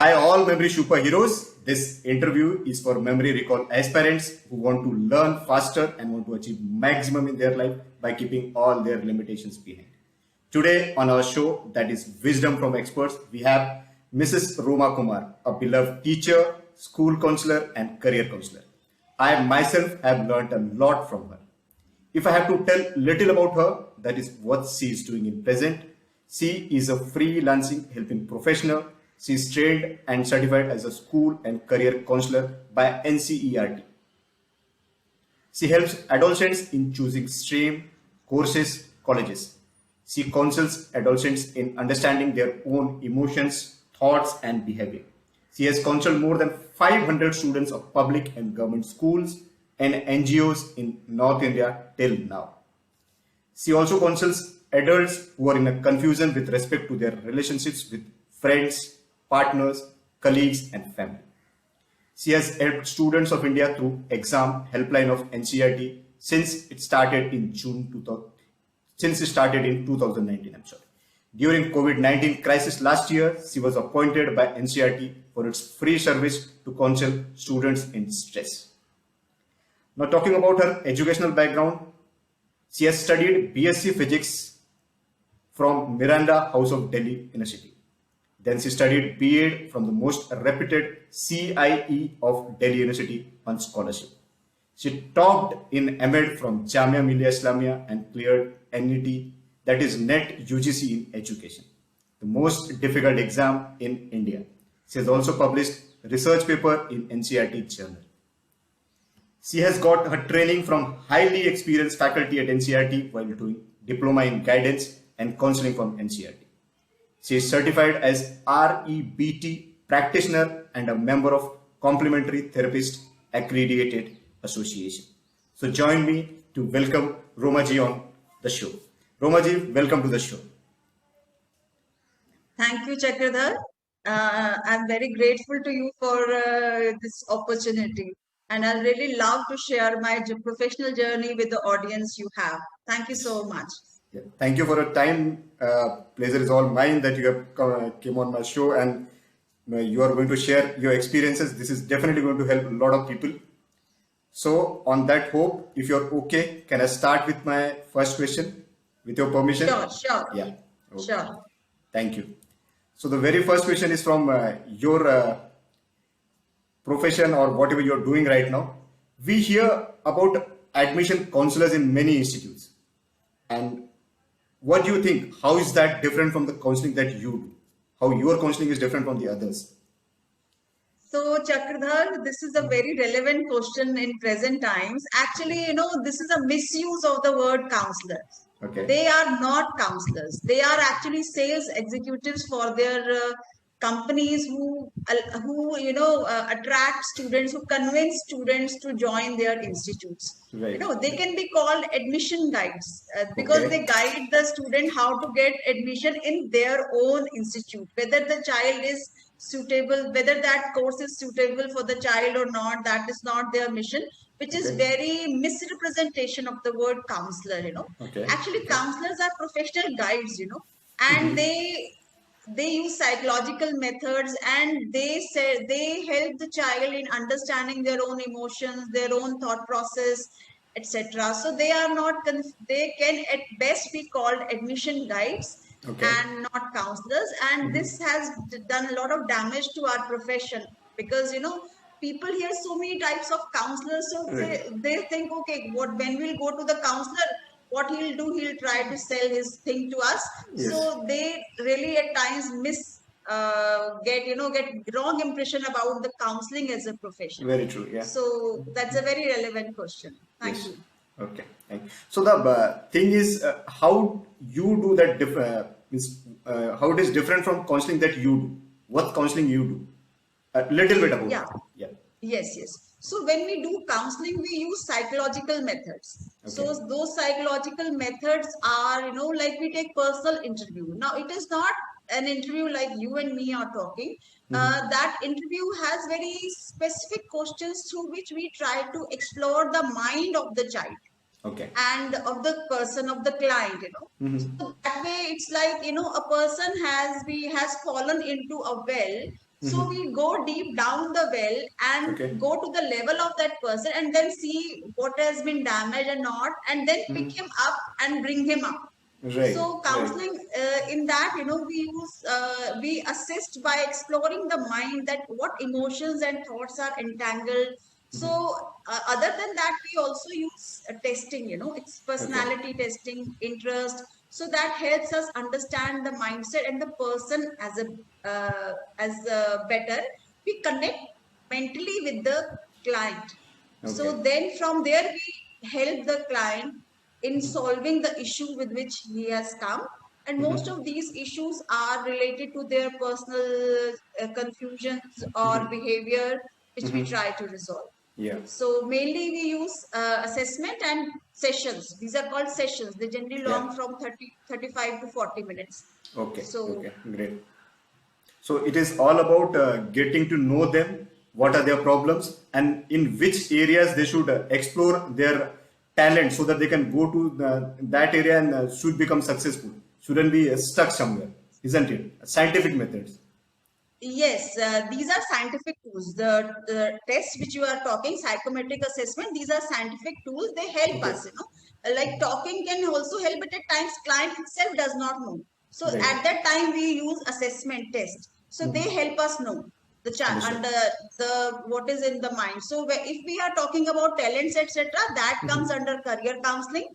Hi, all memory superheroes. This interview is for memory recall aspirants who want to learn faster and want to achieve maximum in their life by keeping all their limitations behind. Today on our show, that is Wisdom from Experts, we have Mrs. Roma Kumar, a beloved teacher, school counselor, and career counselor. I myself have learned a lot from her. If I have to tell little about her, that is what she is doing in present. She is a freelancing helping professional. She is trained and certified as a school and career counselor by NCERT. She helps adolescents in choosing stream, courses, colleges. She counsels adolescents in understanding their own emotions, thoughts, and behavior. She has counseled more than 500 students of public and government schools and NGOs in North India till now. She also counsels adults who are in a confusion with respect to their relationships with friends, partners, colleagues, and family. She has helped students of India through exam helpline of NCERT since it started in 2019. I'm sorry. During COVID-19 crisis last year, she was appointed by NCERT for its free service to counsel students in stress. Now, talking about her educational background, she has studied BSc Physics from Miranda House of Delhi University. Then she studied B.Ed from the most reputed CIE of Delhi University on scholarship. She topped in M.Ed from Jamia Millia Islamia and cleared NET, that is NET UGC in education, the most difficult exam in India. She has also published research paper in NCERT journal. She has got her training from highly experienced faculty at NCERT while doing diploma in guidance and counseling from NCERT. She is certified as REBT practitioner and a member of Complementary Therapist Accredited Association. So join me to welcome Romaji on the show. Romaji, welcome to the show. Thank you, Chakradhar. I'm very grateful to you for this opportunity. And I really love to share my professional journey with the audience you have. Thank you so much. Yeah. Thank you for your time. Pleasure is all mine that you have came on my show and you are going to share your experiences. This is definitely going to help a lot of people. So on that hope, if you're okay, can I start with my first question with your permission? Sure. Yeah. Okay. Sure. Thank you. So the very first question is from your profession or whatever you're doing right now. We hear about admission counselors in many institutes. And what do you think? How is that different from the counseling that you do? How your counseling is different from the others? So, Chakradhar, this is a very relevant question in present times. Actually, this is a misuse of the word counselors. Okay. They are not counselors. They are actually sales executives for their companies who attract students, who convince students to join their institutes. Right. They can be called admission guides because they guide the student how to get admission in their own institute, whether the child is suitable, whether that course is suitable for the child or not. That is not their mission, which is very misrepresentation of the word counselor. Actually, counselors are professional guides, and they use psychological methods, and they help the child in understanding their own emotions, their own thought process, etc. So they are not they can at best be called admission guides and not counselors. And this has done a lot of damage to our profession because people hear so many types of counselors, so they think, okay, when we'll go to the counselor, what he'll do, he'll try to sell his thing to us. So they really at times get wrong impression about the counseling as a profession. Very true. Yeah. So that's a very relevant question. Thank you. Okay. Thank you. So the thing is, how you do that how it is different from counseling that you do. What counseling you do? A little bit about that. Yeah. Yes. So when we do counseling, we use psychological methods. So those psychological methods are, like we take personal interview. Now, it is not an interview like you and me are talking. That interview has very specific questions through which we try to explore the mind of the child. And of the person, of the client, So that way it's like, a person has fallen into a well. So we go deep down the well and Okay. go to the level of that person and then see what has been damaged and not, and then pick him up and bring him up. Right. So counseling in that, we assist by exploring the mind, that what emotions and thoughts are entangled. So other than that, we also use testing, it's personality testing, interest. So that helps us understand the mindset and the person as a better. We connect mentally with the client. So Okay. then from there, we help the client in solving the issue with which he has come. And most of these issues are related to their personal confusions or behavior, which we try to resolve. Yeah. So mainly we use assessment and sessions. These are called sessions. They generally Yeah. long from 35 to 40 minutes. Okay. So Okay. Great. So it is all about getting to know them, what are their problems, and in which areas they should explore their talent so that they can go to that area and should become successful. Shouldn't be stuck somewhere, isn't it? Scientific methods. yes, these are scientific tools. The tests which you are talking, psychometric assessment, these are scientific tools. They help Okay. us, Like talking can also help, but at times client itself does not know. So Right. at that time we use assessment test. So they help us know the Understood. under the what is in the mind. So if we are talking about talents, etc., that comes under career counseling.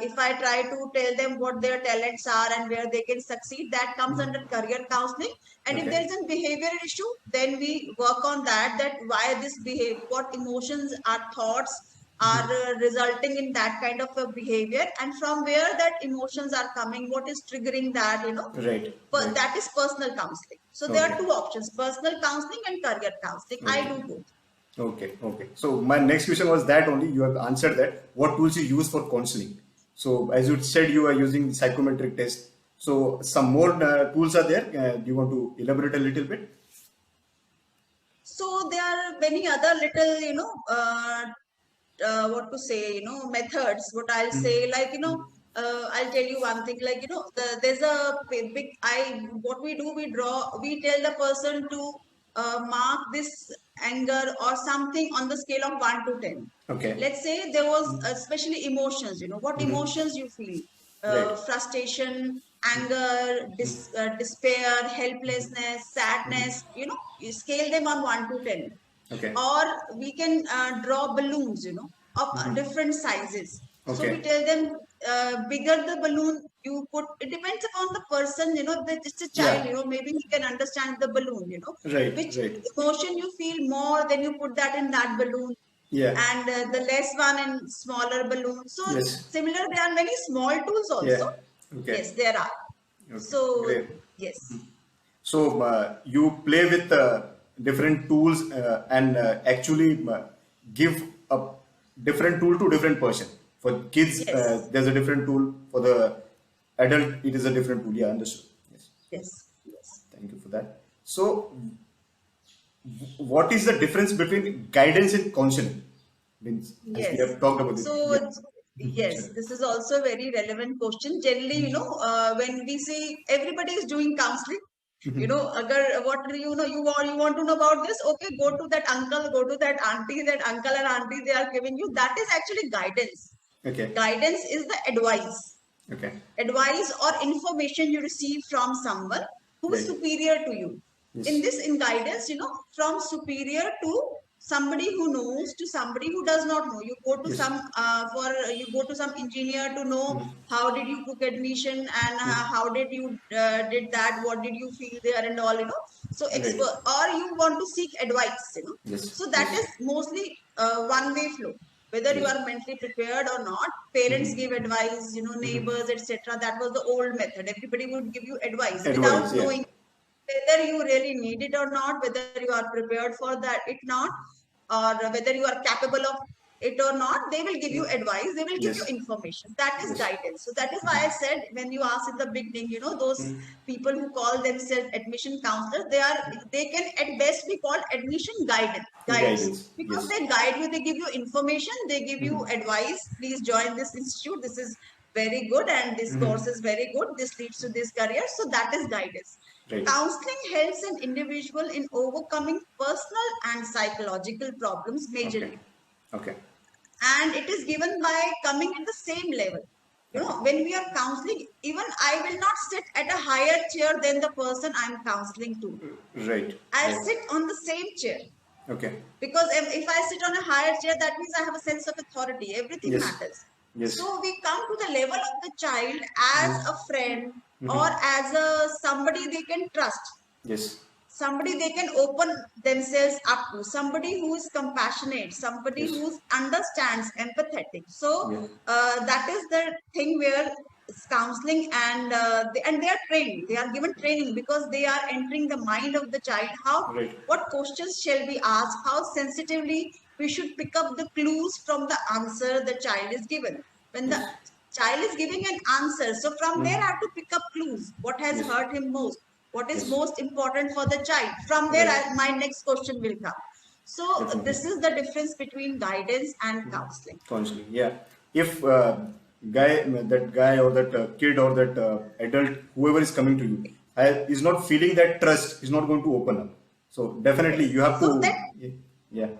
If I try to tell them what their talents are and where they can succeed, that comes under career counseling. And if Okay. there is a behavioral issue, then we work on that why this behave, what emotions or thoughts are resulting in that kind of a behavior, and from where that emotions are coming, what is triggering that, Right. But Right. that is personal counseling. So there are Okay. two options: personal counseling and career counseling. I Okay. do both. Okay, okay. So my next question was that only. You have answered that. What tools you use for counseling? So as you said, you are using psychometric test. So some more tools are there. Do you want to elaborate a little bit? So there are many other little, what to say, methods. What I'll say, like, I'll tell you one thing, like, there's a big, what we do, we tell the person to mark this anger or something on the scale of 1 to 10. Okay. Let's say there was especially emotions, what emotions you feel, Right. frustration, anger, despair, helplessness, sadness, you scale them on 1 to 10. Okay. Or we can draw balloons, of different sizes. So we Okay. tell them, bigger the balloon you put, it depends upon the person, that it's a child, Yeah. maybe he can understand the balloon, Right. which Right. emotion you feel more, then you put that in that balloon, Yeah. and the less one in smaller balloon. So Yes. similar, there are many small tools also. Yeah. Okay. Yes, there are. Okay. So Great. yes. So you play with different tools and actually give a different tool to different person. For kids, Yes. there's a different tool. For the adult, it is a different tool. Yeah, understood. Yes. Yes. Yes. Thank you for that. So, what is the difference between guidance and counseling? Means, as we Yes. have talked about it. So, yes, this is also a very relevant question. Generally, when we see everybody is doing counseling, what do you want to know about this? Okay, go to that uncle, go to that auntie, that uncle and auntie, they are giving you. That is actually guidance. Okay. Guidance is the advice. Okay. Advice or information you receive from someone who is Right. superior to you. Yes. In guidance, from superior to somebody who knows to somebody who does not know. You go to Yes. you go to some engineer to know how did you book admission, and how did you did that, what did you feel there and all, so Right. expert, or you want to seek advice, Yes. so that Yes. is mostly one way flow. Whether you Yes. are mentally prepared or not, parents give advice, neighbors, etc. That was the old method. Everybody would give you advice Advice. without Yeah. knowing whether you really need it or not, whether you are prepared for that it not, or whether you are capable of it or not. They will give you advice, they will give you Yes. information. That is Yes. guidance. So that is why I said, when you asked in the beginning, those people who call themselves admission counselors, they can at best be called admission guides, Guidance. because Yes. they guide you, they give you information, they give you advice. Please join this institute. This is very good and this course is very good, this leads to this career. So that is guidance. Right. Counseling helps an individual in overcoming personal and psychological problems majorly. Okay. And it is given by coming at the same level. You know, when we are counseling, even I will not sit at a higher chair than the person I'm counseling to. Right. I'll Right. sit on the same chair. Okay. Because if I sit on a higher chair, that means I have a sense of authority. Everything Yes. matters. Yes. So we come to the level of the child as a friend or as a somebody they can trust. Yes. Somebody they can open themselves up to, somebody who is compassionate, somebody Yes. who understands, empathetic. So Yeah. that is the thing where counseling and they are trained, they are given training because they are entering the mind of the child, how Right. what questions shall be asked, how sensitively we should pick up the clues from the answer the child is given. When the child is giving an answer, so from there I have to pick up clues, what has Yes. hurt him most, what is Yes. most important for the child. From there, Right. my next question will come. So Definitely. this is the difference between guidance and counseling. Counseling. Yeah. If that guy or that kid or that adult, whoever is coming to you, is not feeling that trust, is not going to open up. So definitely you have So to. that Yeah.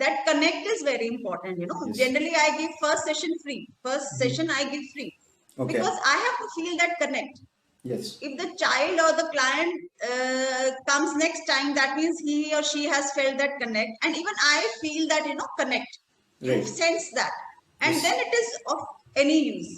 that connect is very important. You know, Yes. generally I give first session free. First session I give free Okay. because I have to feel that connect. Yes. If the child or the client comes next time, that means he or she has felt that connect, and even I feel that connect. You Right. sense that, and Yes. then it is of any use.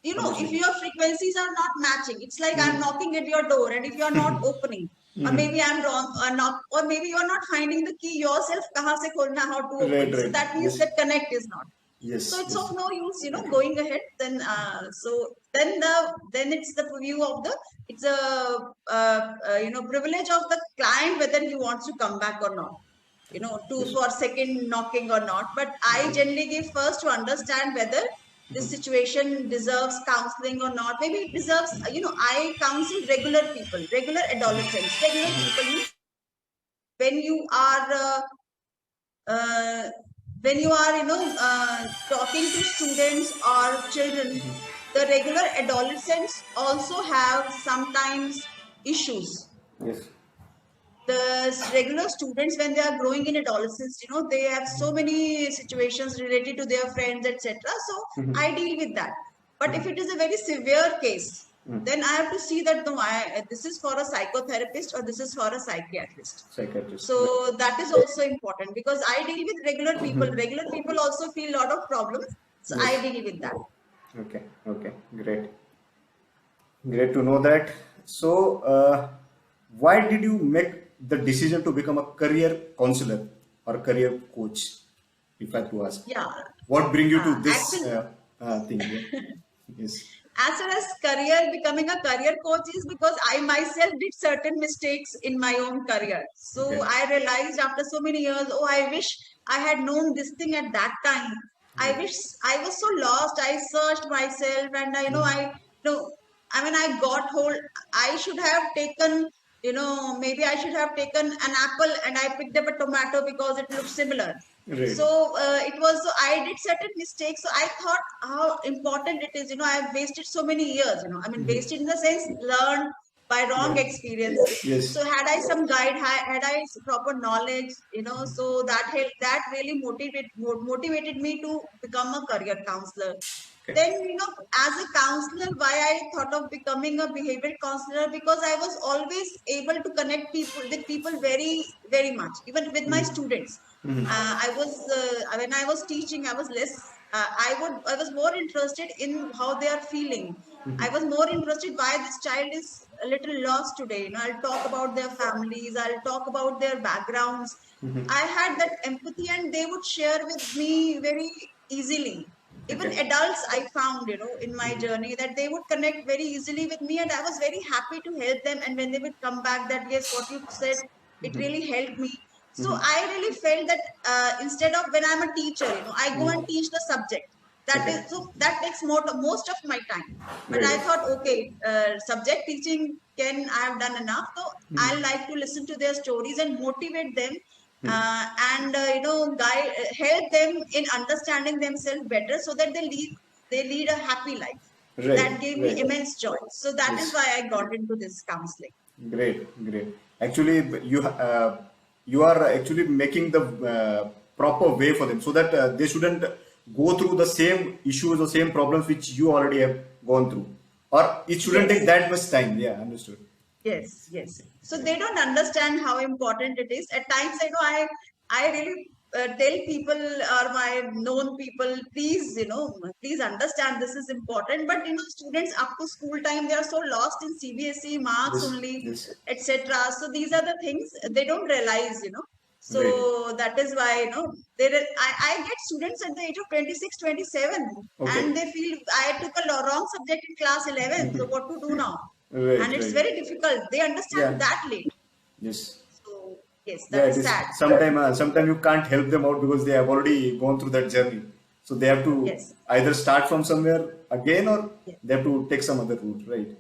You know, if Obviously. your frequencies are not matching, it's like I'm knocking at your door, and if you are not opening, or maybe I'm wrong, or not, or maybe you're not finding the key yourself. Kahan se kholna, how to open? Right. So Right. that means Yes. that connect is not. Yes. So it's Yes. of no use, going ahead. Then it's the view of the it's a privilege of the client whether he wants to come back or not. For second knocking or not. But I generally give first to understand whether this situation deserves counseling or not. Maybe it deserves. I counsel regular people, regular adolescents, regular people. When you are uh, when you are talking to students or children, the regular adolescents also have sometimes issues. Yes. The regular students, when they are growing in adolescence, they have so many situations related to their friends, etc. So I deal with that. But if it is a very severe case, then I have to see that no, this is for a psychotherapist or this is for a psychiatrist. Psychiatrist. So that is also important because I deal with regular people. Regular people also feel a lot of problems. So Yes. I deal with that. Okay. Okay. Great. Great to know that. So, why did you make the decision to become a career counselor or career coach? If I have to ask, Yeah. what bring you to this Actually, thing? Yeah. Yes. as far as becoming a career coach is because I myself did certain mistakes in my own career. So Okay. I realized after so many years, oh, I wish I had known this thing at that time. I wish I was so lost. I searched myself and I got hold. I should have taken, maybe I should have taken an apple and I picked up a tomato because it looked similar. Right. So so I did certain mistakes. So I thought how important it is. I've wasted so many years. Wasted in the sense learned by wrong experiences. Yes. So had I some guide, had I proper knowledge, so that really motivated me to become a career counselor. Okay. Then, as a counselor, why I thought of becoming a behavioral counselor, because I was always able to connect with people very, very much, even with my students. I was when I was teaching, I was less. I was more interested in how they are feeling. I was more interested why this child is a little lost today. I'll talk about their families. I'll talk about their backgrounds. I had that empathy, and they would share with me very easily. Even Okay. adults, I found, in my journey, that they would connect very easily with me, and I was very happy to help them. And when they would come back, that yes, what you said, it really helped me. So I really felt that instead of when I'm a teacher, I go and teach the subject. Okay. That takes most of my time. But I Right. thought, okay, subject teaching I have done enough. So I like to listen to their stories and motivate them, and guide, help them in understanding themselves better, so that they leave they lead a happy life. Right, That gave me right. immense joy. So that is Yes. why I got into this counseling. Great, great. Actually, you are actually making the proper way for them so that they shouldn't go through the same issues or same problems which you already have gone through, or it shouldn't take Yes. that much time. Yeah, understood. Yes, yes. So Great. they don't understand how important it is. At times, I really tell people or my known people, please, please understand this is important. But students up to school time, they are so lost in CBSE marks Yes, only, yes. etc. So these are the things they don't realize. Great. So that is why, I get students at the age of 26, 27, Okay. and they feel I took a wrong subject in class 11. So what to do now? Right, And it's right. very difficult. They understand Yeah. that late. Yes. So yes, Yeah, that it is is. sad. Sometime you can't help them out because they have already gone through that journey. So they have to Yes, either start from somewhere again or yes, they have to take some other route, right?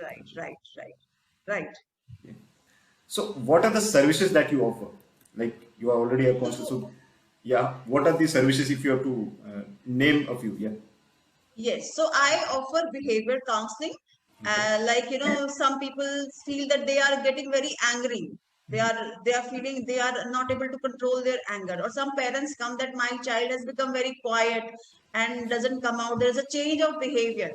right, right, right, right. So what are the services that you offer? Like you are already a counselor. So So yeah, what are the services if you have to name a few? Yeah. yes, so I offer behavior counseling. Okay. Some people feel that they are getting very angry. They are feeling they are not able to control their anger. Or some parents come that my child has become very quiet and doesn't come out. There is a change of behavior.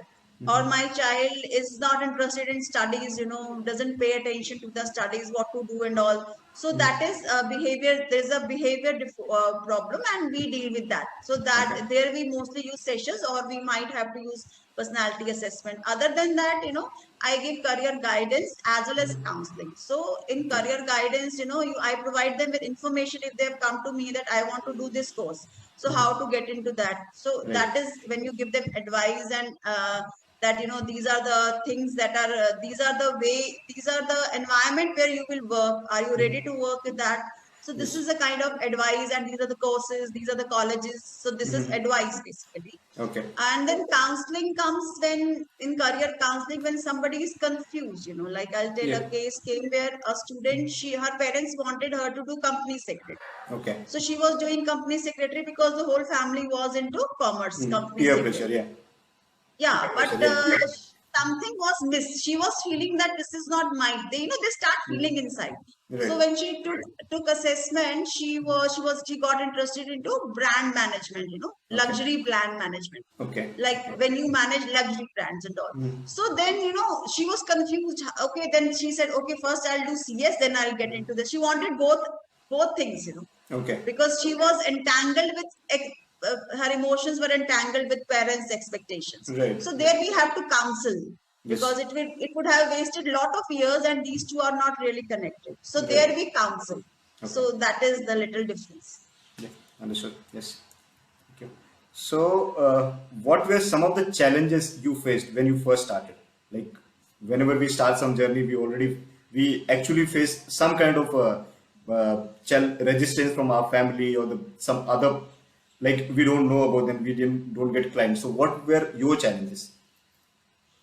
Or my child is not interested in studies, doesn't pay attention to the studies, what to do and all. So that is behavior. There's a behavior problem, and we deal with that. So Okay. that there we mostly use sessions, or we might have to use personality assessment. Other than that, I give career guidance as well as counseling. So in Okay. career guidance, I provide them with information if they have come to me that I want to do this course. So how to get into that. So Right. that is when you give them advice, and that these are the things that are these are the environment where you will work. Are you ready to work with that? So this Yes. is the kind of advice, and these are the courses, these are the colleges. So this is advice basically. Okay. And then counseling comes when in career counseling when somebody is confused. Like I'll tell Yeah. a case came where a student, her parents wanted her to do company secretary. Okay. So she was doing company secretary because the whole family was into commerce, company Peer pressure. secretary. Yeah. Yeah, Peer but pressure. Yeah. something was missed. She was feeling that this is not mine. They start feeling inside. So Right. when she took assessment, she got interested into brand management, Okay. luxury brand management, Okay. like when you manage luxury brands and all. So then she was confused. Okay, then she said, okay, first I'll do CS, then I'll get into this. She wanted both things, Okay. because she was entangled with her emotions were entangled with parents' expectations. Right. So Right. there we have to counsel, because Yes. it would have wasted a lot of years, and these two are not really connected. So there Right. we counsel. Okay. So that is the little difference. Yeah. Understood. Yes. Okay. So, what were some of the challenges you faced when you first started? Like, whenever we start some journey, we actually face some kind of resistance from our family or some other, like we don't know about them, we don't get clients. So, what were your challenges?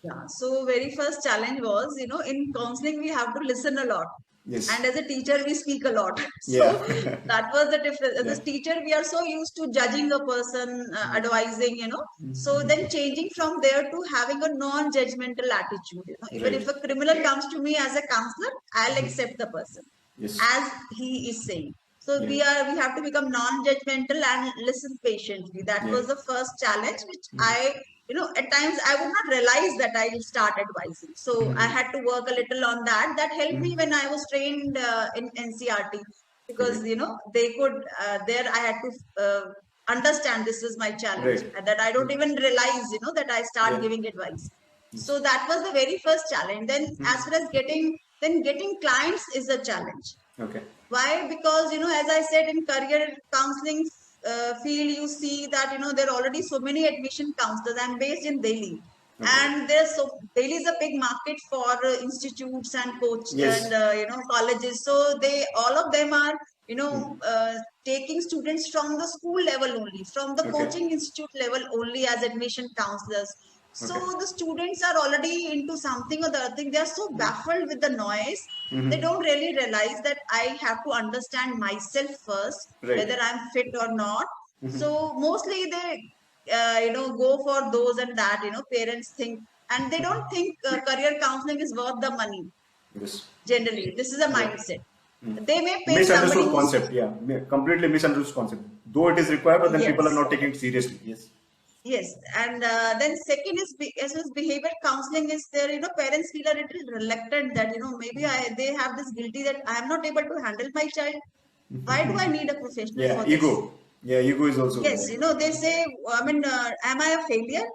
Yeah. So very first challenge was, in counseling we have to listen a lot. Yes. And as a teacher, we speak a lot. Yeah. So that was the difference. As Yeah. a teacher, we are so used to judging a person, advising, So then changing from there to having a non-judgmental attitude. Even Right. if a criminal comes to me as a counselor, I'll accept the person Yes. as he is saying. So Yeah. we have to become non-judgmental and listen patiently. That Yeah. was the first challenge, which at times I would not realize that I will start advising. So I had to work a little on that. That helped me when I was trained in NCRT, because Great. they could there I had to understand this is my challenge, Right. and that I don't even realize that I start Yeah. giving advice. So that was the very first challenge. Then as far as getting clients is a challenge. Okay. Why? Because, as I said, in career counseling field, you see that, there are already so many admission counselors. I'm based in Delhi. Okay. And Delhi is a big market for institutes and Yes. colleges. So all of them are, taking students from the school level only, from the Okay. coaching institute level only as admission counselors. So Okay. the students are already into something or the other thing. They are so baffled with the noise. They don't really realize that I have to understand myself first, Right. whether I'm fit or not. So mostly go for those and that. Parents think, and they don't think career counseling is worth the money. Yes. Generally, this is a Yeah. mindset. They may pay somebody Misunderstood who's concept. Yeah. Completely misunderstood concept. Though it is required, but then people are yes. not taking it seriously. Yes. Yes, and then second is as is behavior counseling is there. Parents feel a little reluctant that maybe they have this guilty that I am not able to handle my child. Why do I need a professional Yeah. for this? Ego. Yeah. Ego is also Yes, there. they say, I mean, am I a failure?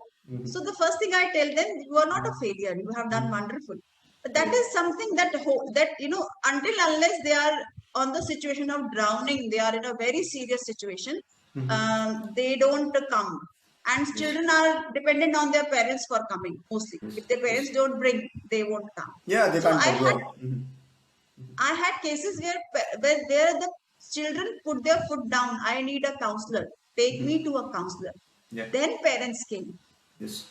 So the first thing I tell them, you are not a failure. You have done wonderful. But that is something that until unless they are on the situation of drowning, they are in a very serious situation. They don't come. And Yes. children are dependent on their parents for coming mostly. Yes. If their Yes. parents don't bring, they won't come. Yeah. They So can't come. Yeah. I had cases where the children put their foot down. I need a counselor. Take me to a counselor. Yeah. Then parents came, Yes.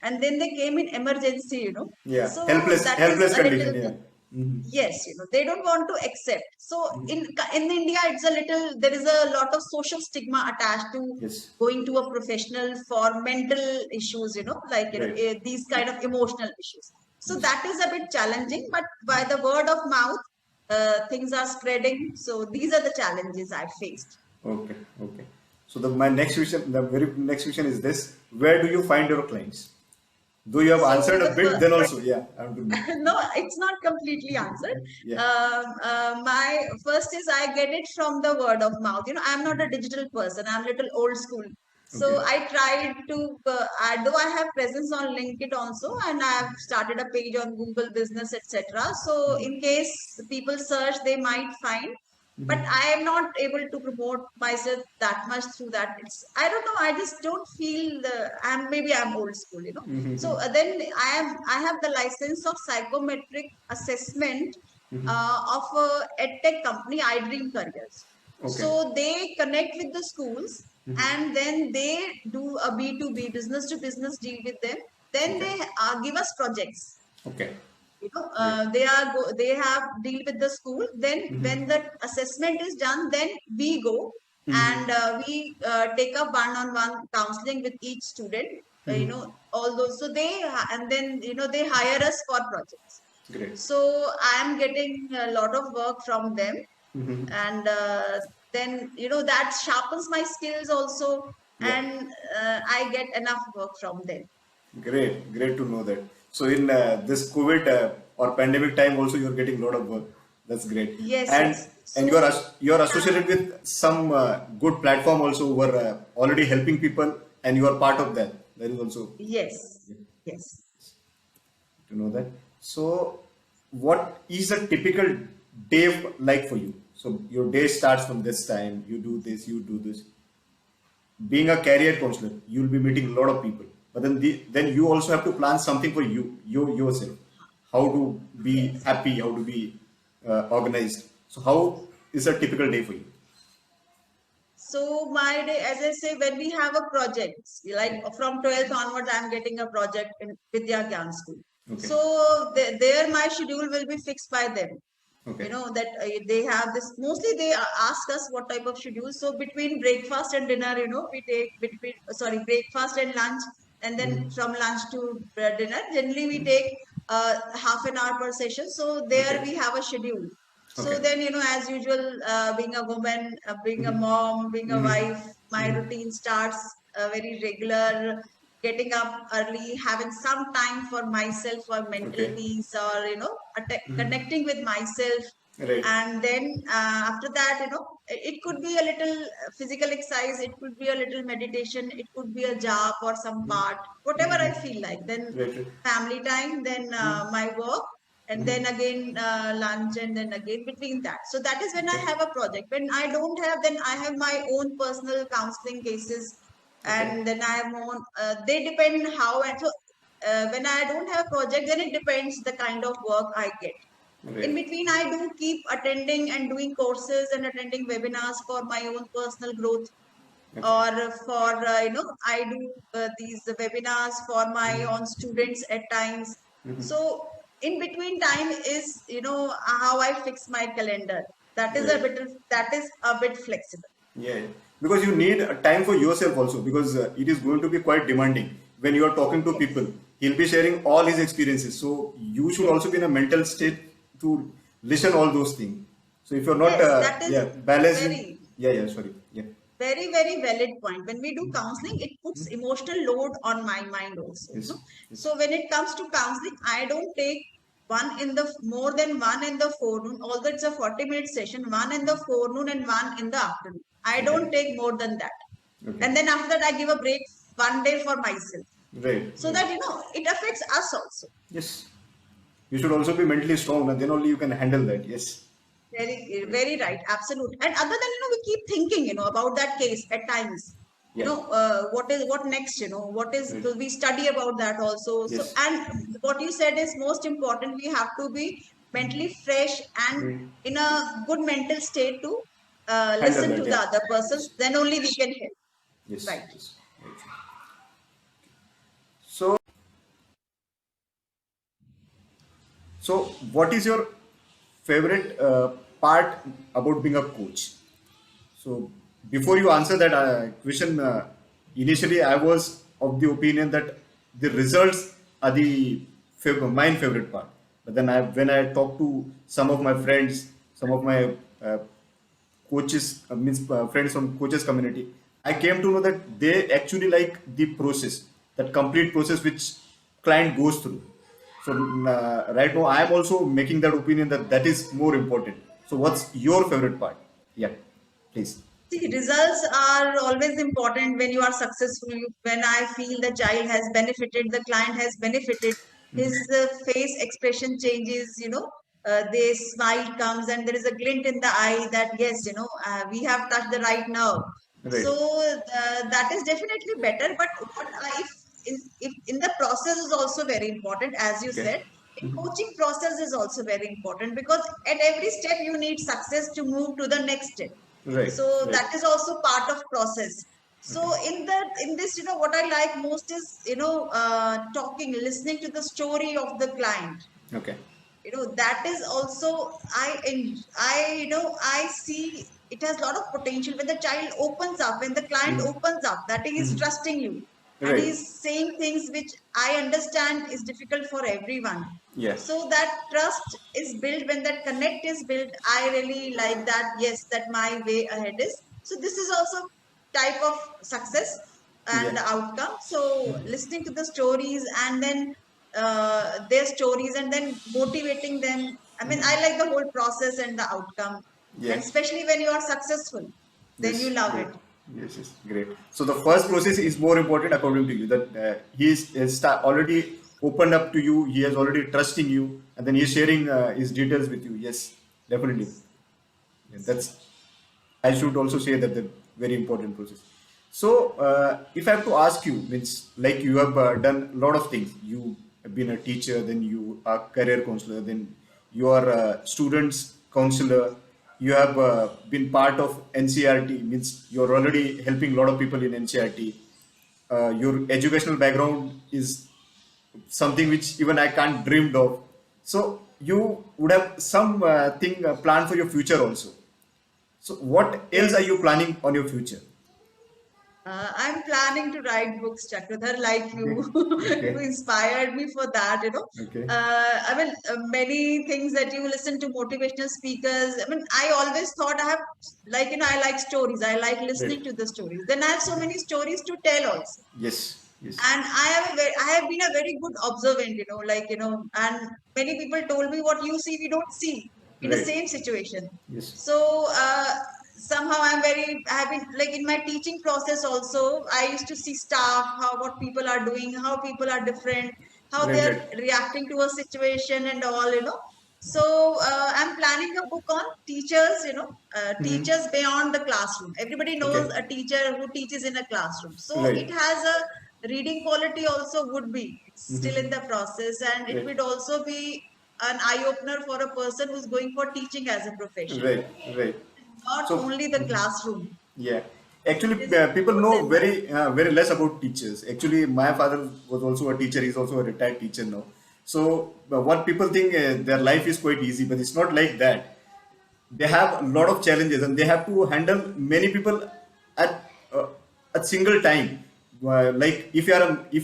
and then they came in emergency. Yeah. So Helpless. that is Helpless a condition. little Yeah. yes. They don't want to accept. So in India, it's a little. There is a lot of social stigma attached to Yes. going to a professional for mental issues. Like Right. these kind of emotional issues. So Yes. that is a bit challenging, but by the word of mouth, things are spreading. So these are the challenges I faced. Okay. Okay. So my next question, the very next question is this: where do you find your clients? Though you have So answered a the bit, then also, yeah, I want to know. no, it's not completely answered. Yeah. My first is I get it from the word of mouth. I'm not a digital person. I'm a little old school. So Okay. I tried to, though I have presence on LinkedIn also, and I've started a page on Google Business, etc. So in case people search, they might find. But I am not able to promote myself that much through that. I don't know. I just don't feel I'm old school. So then I have the license of psychometric assessment of a edtech company, iDream Careers. Okay. So they connect with the schools and then they do a B2B, business to business deal with them. Then Okay. they give us projects. Okay. Great. They have deal with the school. Then when the assessment is done, then we go and we take up one-on-one counseling with each student. All those. So and then they hire us for projects. Great. So I am getting a lot of work from them, and then that sharpens my skills also, Yeah. and I get enough work from them. Great. Great to know that. So in this COVID or pandemic time, also you're getting a lot of work. That's great. Yes, And yes. and So you're associated with some good platform also who are already helping people, and you are part of that. That is also yes, yes. to know that. So, what is a typical day like for you? So, your day starts from this time, you do this, you do this. Being a career counselor, you'll be meeting a lot of people, but then you also have to plan something for yourself. How to be Yes. happy, how to be organized. So, how is a typical day for you? So my day, as I say, when we have a project, like from 12th onwards, I'm getting a project in Vidya Gyan School. Okay, So there my schedule will be fixed by them. okay, That they have this, mostly they ask us what type of schedule. So between breakfast and dinner, we take breakfast and lunch, and then from lunch to dinner, generally we take half an hour per session. So there okay, we have a schedule. So okay. then, as usual, being a woman, being a mom, being a wife, my routine starts very regular, getting up early, having some time for myself, for mental Okay. peace, or, connecting with myself. Right. And then after that, it could be a little physical exercise, it could be a little meditation, it could be a job or some part, whatever I feel like. Then Right. Right. family time, then my work, and then again lunch, and then again between that. So that is when I Okay. have a project. When I don't have, then I have my own personal counseling cases, Okay. and then I have my own. They depend how, and so when I don't have a project, then it depends the kind of work I get. In Right. between, I do keep attending and doing courses and attending webinars for my own personal growth, Okay. or for I do these webinars for my own students at times. So in between time is how I fix my calendar. That is Right. a bit flexible. Yeah. because you need a time for yourself also, because it is going to be quite demanding when you are talking to Yes. people. He'll be sharing all his experiences, so you should Yes. also be in a mental state to listen all those things. So if you're not Yes, that is yeah balanced in, very, yeah, sorry, yeah. very valid point. When we do counseling, it puts emotional load on my mind also, you Yes, know. yes, So when it comes to counseling, I don't take one in the more than one in the forenoon, although it's a 40-minute session, one in the forenoon and one in the afternoon. I okay, don't take more than that. okay, And then after that, I give a break one day for myself. right, So right, that, you know, it affects us also. yes. You should also be mentally strong, and then only you can handle that. Yes, Very right, absolute. And other than, you know, we keep thinking, you know, about that case at times. You yeah, know, what next? You know, what is right, we study about that also. So, yes, and what you said is most important. We have to be mentally fresh and right. in a good mental state to Handle listen to that. the Yeah, other persons. yes, Then only we can help. yes, Right. yes. Right. So, so what is your favorite part about being a coach? So before you answer that question, initially I was of the opinion that the results are the my favorite part. But then when I talk to some of my friends, some of my coaches, means friends from coaches community, I came to know that they actually like the process, that complete process which client goes through. So right now I am also making that opinion that that is more important. So what's your favorite part? Yeah, please. See, results are always important when you are successful. When I feel the child has benefited, the client has benefited, his face expression changes, you know, the smile comes and there is a glint in the eye that, yes, you know, we have touched the right nerve. Right. So that is definitely better. But what I, if in the process is also very important, as you Okay. said, in coaching process is also very important because at every step you need success to move to the next step, Right. so Right. that is also part of process. So Okay. in this, you know, what I like most is, you know, talking, listening to the story of the client. Okay. You know, that is also, I you know, I see it has a lot of potential when the child opens up, when the client opens up, that he is trusting you and he Right. is saying things which I understand is difficult for everyone. Yeah. So that trust is built. When that connect is built, I really like that, yes, that my way ahead is, so this is also type of success Yeah. and the outcome. So listening to the stories and then their stories and then motivating them. I mean, I like the whole process and the outcome. Yeah. And especially when you are successful, then you Yes. love Great. it. Yes. Yes. Great. So the first process is more important according to you. That he is already opened up to you. He has already trusting you, and then he is sharing his details with you. Yes. Definitely. Yes. Yeah, that's, I should also say that the very important process. So, if I have to ask you, means like you have done a lot of things. You have been a teacher, then you are career counselor, then you are a students counselor. You have been part of NCRT, means you're already helping a lot of people in NCRT. Your educational background is something which even I can't dreamed of. So you would have some thing planned for your future also. So what else are you Yes. planning on your future? I'm planning to write books, Chakradhar, like Okay. you. You Okay. inspired me for that, you know. Okay. I mean, many things that you listen to motivational speakers. I mean, I always thought I have, like, you know, I like stories. I like Right. listening to the stories. Then I have so many stories to tell also. Yes. Yes. And I have been a very good observant, you know, like, you know, and many people told me what you see, we don't see in the Right. same situation. Yes. So somehow I have been like in my teaching process also, I used to see staff, how, what people are doing, how people are different, how they Right. are Right. reacting to a situation and all, you know. So I'm planning a book on teachers, you know, teachers beyond the classroom. Everybody knows Okay. a teacher who teaches in a classroom. So it Right. has a reading quality also would be. It's still in the process, and it Right. would also be an eye opener for a person who's going for teaching as a profession, Right. Right. not So only the classroom. yeah, actually, It is people more know than that. very less about teachers. Actually, my father was also a teacher. He's also a retired teacher now. So what people think their life is quite easy, but it's not like that. They have a lot of challenges, and they have to handle many people at a single time. Like if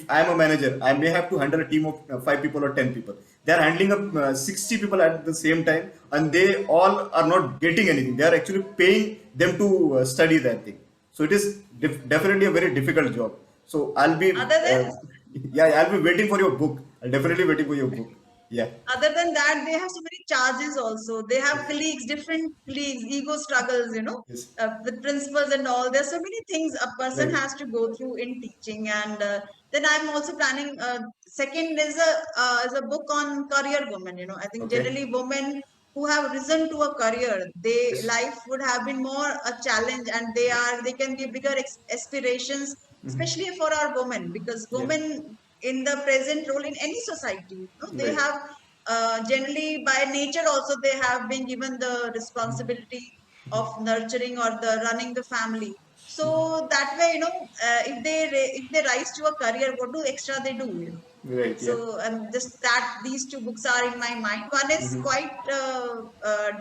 I am a manager, I may have to handle a team of 5 people or 10 people. They are handling up 60 people at the same time, and they all are not getting anything. They are actually paying them to study that thing. So it is definitely a very difficult job. So I'll be Other than yeah, I'll be waiting for your book. I'll definitely waiting for your book. Yeah. other than that, they have so many charges also. They have colleagues, different colleagues, ego struggles, Yes. with principals and all. There's so many things a person Right. has to go through in teaching. And then I'm also planning. Second is a book on career women. I think Okay. generally women who have risen to a career, they Yes. life would have been more a challenge, and they can be bigger aspirations, especially for our women, because Yeah. women in the present role in any society, they Right. have generally by nature also they have been given the responsibility of nurturing or the running the family. So that way, if they rise to a career, what do extra they do? Right. Yeah. So just that these two books are in my mind. One is quite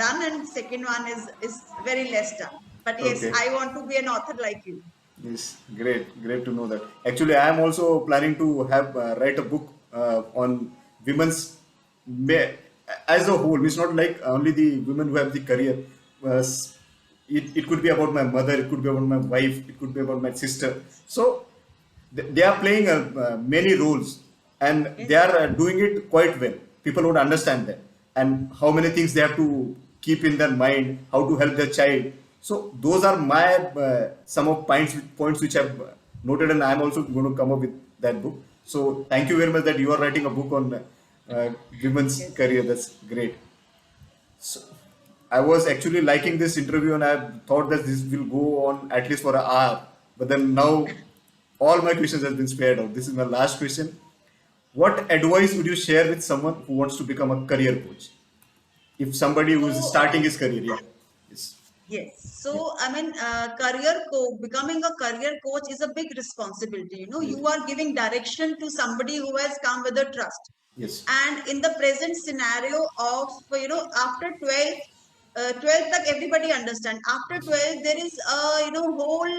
done, and second one is very less done. But yes, Okay. I want to be an author like you. Yes. Great. Great to know that. Actually, I am also planning to have write a book on women's ma- as a whole. It's not like only the women who have the career. It could be about my mother. It could be about my wife. It could be about my sister. So they are playing many roles, and they Yes. are doing it quite well. People would understand that, and how many things they have to keep in their mind, how to help their child. So those are my some of points which I've noted, and I'm also going to come up with that book. So thank you very much that you are writing a book on women's Yes. career. That's great. So I was actually liking this interview, and I thought that this will go on at least for an hour. But then now all my questions have been spared out. This is my last question. What advice would you share with someone who wants to become a career coach? If somebody who is So starting his career, yeah. Yes. yes. Yeah. So, I mean, becoming a career coach is a big responsibility. Yes. You are giving direction to somebody who has come with a trust. Yes. And in the present scenario of, after 12th, like everybody understand. After 12th, there is a, whole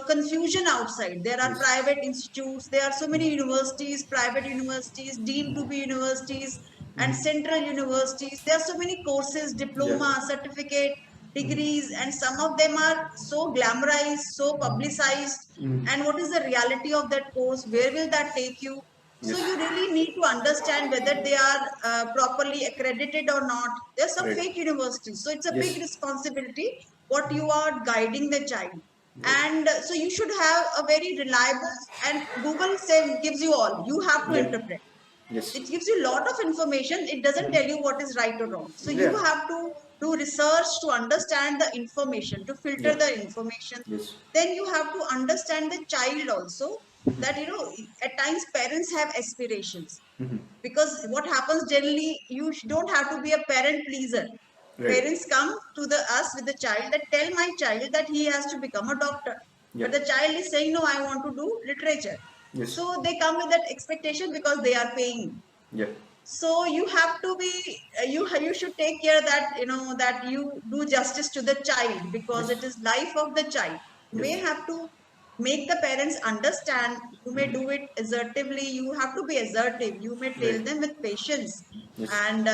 confusion outside. There are Yes. private institutes. There are so many universities, private universities, deemed to be universities, and central universities. There are so many courses, Yeah. diploma, certificate, degrees, and some of them are so glamorized, so publicized. And what is the reality of that course? Where will that take you? So Yes. you really need to understand whether they are properly accredited or not. There's some Right. fake universities, so it's a big Yes. responsibility what you are guiding the child. Right. And so you should have a very reliable, and Google says gives you all. You have to Yeah. interpret. Yes. It gives you a lot of information. It doesn't tell you what is right or wrong. So you Yeah. have to do research to understand the information, to filter Yeah. the information. Yes. Then you have to understand the child also, that at times parents have aspirations, because what happens generally, don't have to be a parent pleaser. Right. Parents come to the us with the child, that tell my child that he has to become a doctor, Yeah. but the child is saying, no, I want to do literature. Yes. So they come with that expectation because they are paying. Yeah. So you have to be you should take care that that you do justice to the child, because Yes. it is life of the child. You may Yes. have to make the parents understand. You may do it assertively. You have to be assertive. You may tell Right. them with patience. Yes. And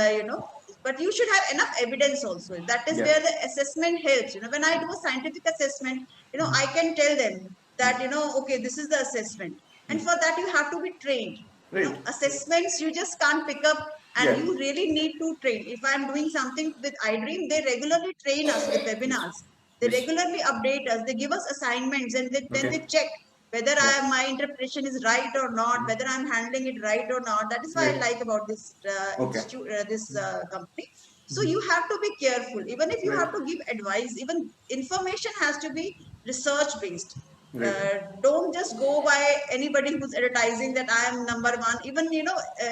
but you should have enough evidence also. That is Yeah. where the assessment helps. When I do a scientific assessment, I can tell them that okay, this is the assessment. And for that you have to be trained. Right. Assessments you just can't pick up, and Yeah. you really need to train. If I'm doing something with iDream, they regularly train us with Yes. webinars. They Yes. regularly update us. They give us assignments, and then Okay. they check whether Yeah. my interpretation is right or not, whether I'm handling it right or not. That is why I Right. like about this Okay. institute, this company. So you have to be careful. Even if you Right. have to give advice, even information has to be research based. Right. Don't just go by anybody who's advertising that I am number one. Even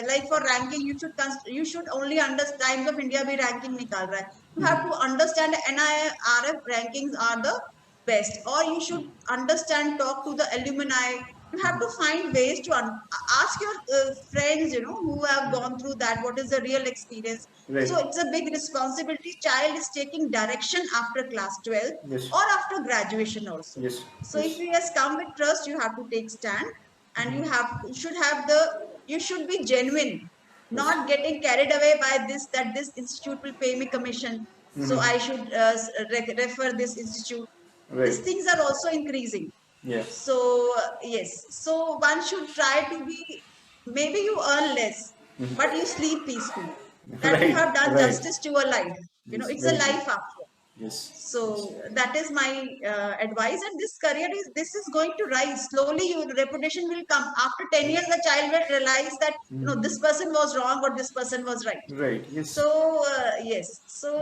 like for ranking, you should only understand. Times of India be ranking nikal raha hai. You have to understand NIRF rankings are the best, or you should understand, talk to the alumni, You have to find ways to ask your friends, who have gone through that, what is the real experience. Right. So it's a big responsibility. Child is taking direction after class 12 Yes. or after graduation also. Yes. So if Yes. he has come with trust, you have to take stand, and you should be genuine, Yes. not getting carried away by this, that this institute will pay me commission, so I should refer this institute. These Right. things are also increasing. Yeah. So, yes, so one should try to be, maybe you earn less, but you sleep peacefully. That you Right. have done Right. justice to your life. Yes. It's a Very true. life after all. Yes. Yes. So that is my advice. And this is going to rise slowly. Your reputation will come after 10 years. The child will realize that this person was wrong or this person was right. Right. Yes. So yes, so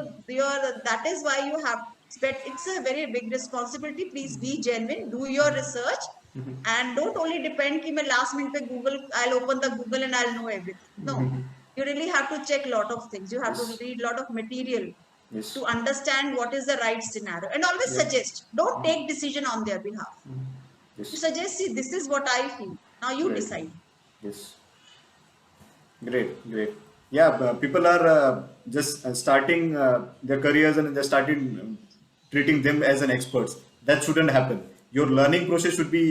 that is why you have. But it's a very big responsibility. Please be genuine. Do your research, and don't only depend. कि मैं last minute पे Google, I'll open the Google and I'll know everything. No, you really have to check lot of things. You have to Yes. read lot of material Yes. to understand what is the right scenario, and always Yeah. suggest. Don't take decision on their behalf. You Yes. suggest, see, this is what I feel. Now you Right. decide. Yes. Great, great. Yeah, people are just starting their careers and they're starting treating them as an experts. That shouldn't happen. Your learning process should be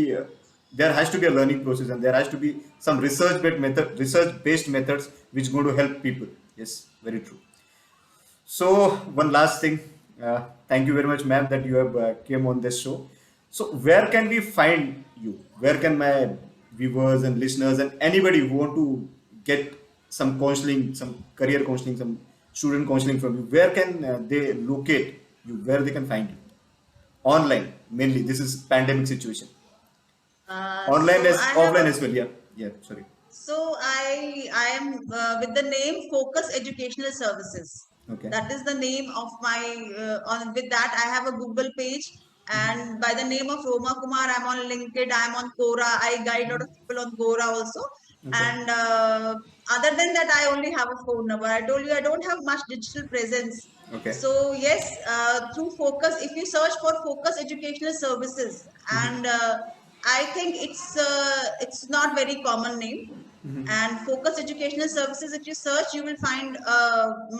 there has to be a learning process, and there has to be some research based methods which going to help people. Yes, very true. So one last thing, thank you very much, ma'am, that you have came on this show. So where can we find you? Where can my viewers and listeners and anybody who want to get some counseling, some career counseling, some student counseling from you? Where can they locate you? Where they can find you? Online mainly. This is pandemic situation. Online So as I have offline a as well. Yeah, yeah. Sorry. So I am with the name Focus Educational Services. Okay. That is the name of my on with that I have a Google page, and by the name of Roma Kumar, I'm on LinkedIn, I'm on Quora. I guide a lot of people on Quora also. Okay. And other than that, I only have a phone number. I told you I don't have much digital presence. Okay. So yes, through Focus, if you search for Focus Educational Services, and I think it's not very common name. And Focus Educational Services, if you search, you will find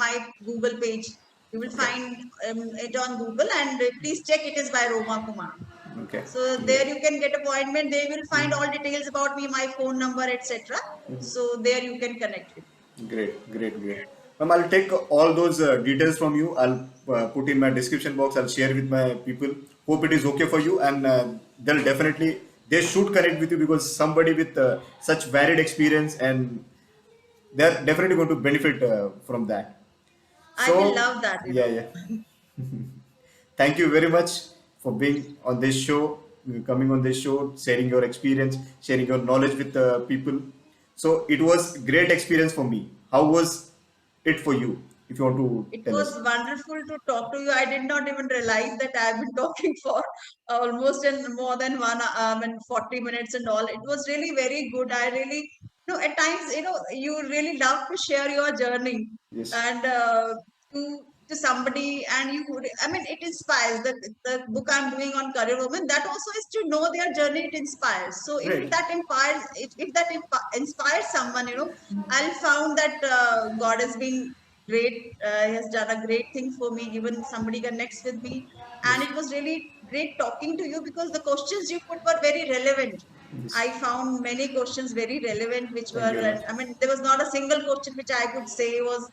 my Google page. You will Okay. find it on Google, and please check it is by Roma Kumar. Okay. So there you can get appointment. They will find all details about me, my phone number, etc. So there you can connect with me. Great, great, great. Ma'am, I'll take all those details from you. I'll put in my description box. I'll share with my people. Hope it is okay for you, and they'll definitely they should connect with you because somebody with such varied experience and they're definitely going to benefit from that. I will love that. Yeah, yeah. Thank you very much for being on this show, coming on this show, sharing your experience, sharing your knowledge with people. So it was great experience for me. How was it for you? If you want to It tell was us. wonderful to talk to you. I did not even realize that I've been talking for almost in more than 40 minutes and all. It was really very good. I really, at times, you really love to share your journey, Yes. and to somebody, and it inspires. The book I'm doing on career women, that also is to know their journey. It inspires. So if Right. that inspires, if that inspires someone, I'll found that God has been great. He has done a great thing for me. Even somebody connects with me, and Yes. it was really great talking to you because the questions you put were very relevant. Yes. I found many questions very relevant, which Thank were, you very much. there was not a single question which I could say was,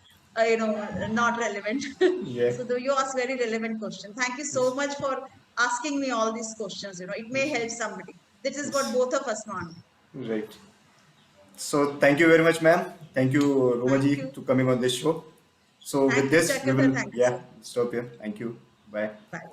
not relevant. Yeah. So you asked very relevant question. Thank you so Yes. much for asking me all these questions. It may help somebody. This is what Yes. both of us want. Right. So thank you very much, ma'am. Thank you, Thank Romaji, you. to coming on this show. So with Thank you, this, we Chakravarti. will Thank you so yeah much. stop here. Thank you. Bye. Bye.